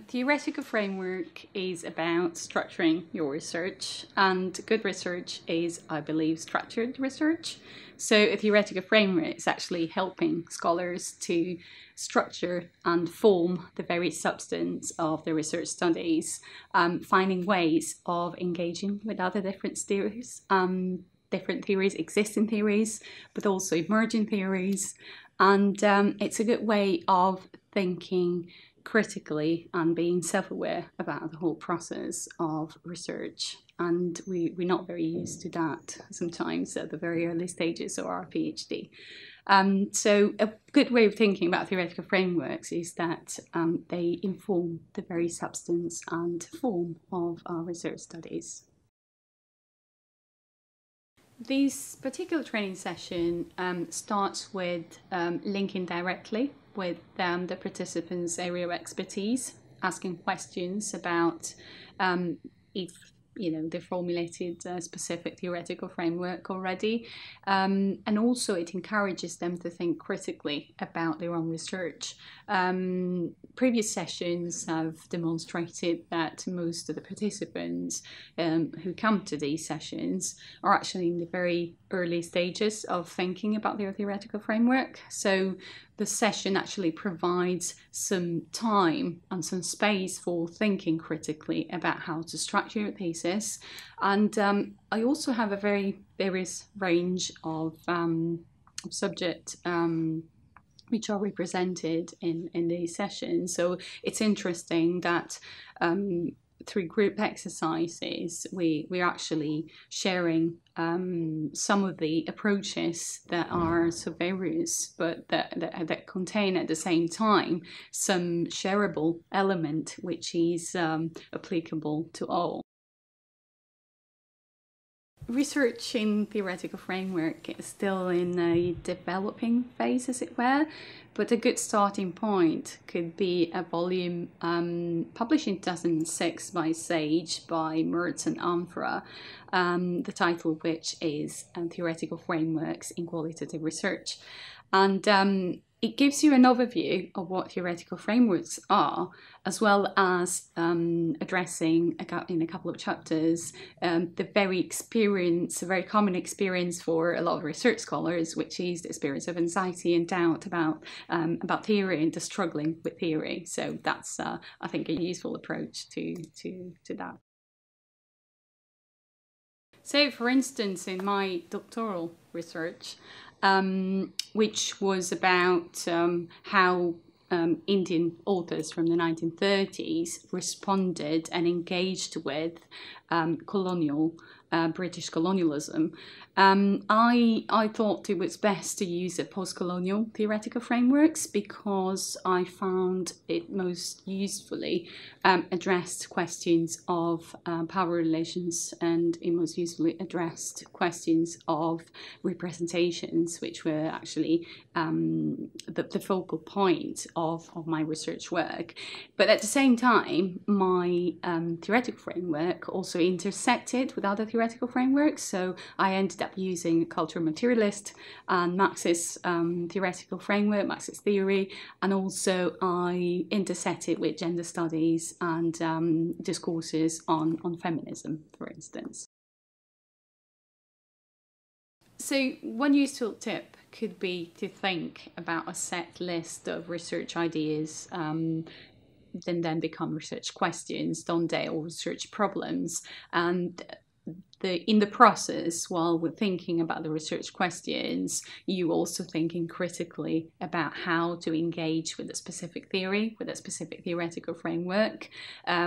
Theoretical framework is about structuring your research, and good research is, I believe, structured research. So a theoretical framework is actually helping scholars to structure and form the very substance of their research studies, finding ways of engaging with other different theories, existing theories, but also emerging theories. And it's a good way of thinking critically and being self-aware about the whole process of research. And we're not very used to that sometimes at the very early stages of our PhD. So a good way of thinking about theoretical frameworks is that they inform the very substance and form of our research studies. This particular training session starts with linking directly with the participants' area of expertise, asking questions about if they formulated a specific theoretical framework already, and also it encourages them to think critically about their own research. Previous sessions have demonstrated that most of the participants who come to these sessions are actually in the very early stages of thinking about their theoretical framework. So the session actually provides some time and some space for thinking critically about how to structure your thesis. And I also have a very various range of subject which are represented in these sessions. So it's interesting that through group exercises, we're actually sharing some of the approaches that are so various, but that contain at the same time some shareable element which is applicable to all. Research in theoretical framework is still in a developing phase, as it were, but a good starting point could be a volume published in 2006 by Sage, by Mertz and Amfra, the title of which is Theoretical Frameworks in Qualitative Research. And it gives you an overview of what theoretical frameworks are, as well as addressing in a couple of chapters the very common experience for a lot of research scholars, which is the experience of anxiety and doubt about theory and the struggling with theory. So that's, I think, a useful approach to that. So, for instance, in my doctoral research, which was about how Indian authors from the 1930s responded and engaged with British colonialism, I thought it was best to use a postcolonial theoretical frameworks because I found it most usefully addressed questions of power relations, and it most usefully addressed questions of representations, which were actually the focal point of my research work. But at the same time, my theoretical framework also intersected with other theoretical frameworks. So I ended up using a cultural materialist and Marxist theoretical framework, Marxist theory, and also I intersected with gender studies and discourses on feminism, for instance. So one useful tip could be to think about a set list of research ideas then become research questions, don't they, or research problems. And in the process, while we're thinking about the research questions, you also thinking critically about how to engage with a specific theory, with a specific theoretical framework,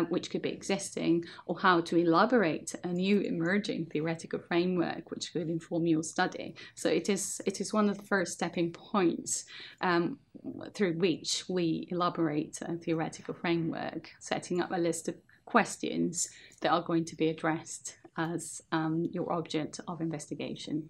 which could be existing, or how to elaborate a new emerging theoretical framework which could inform your study. So it is one of the first stepping points through which we elaborate a theoretical framework, setting up a list of questions that are going to be addressed as your object of investigation.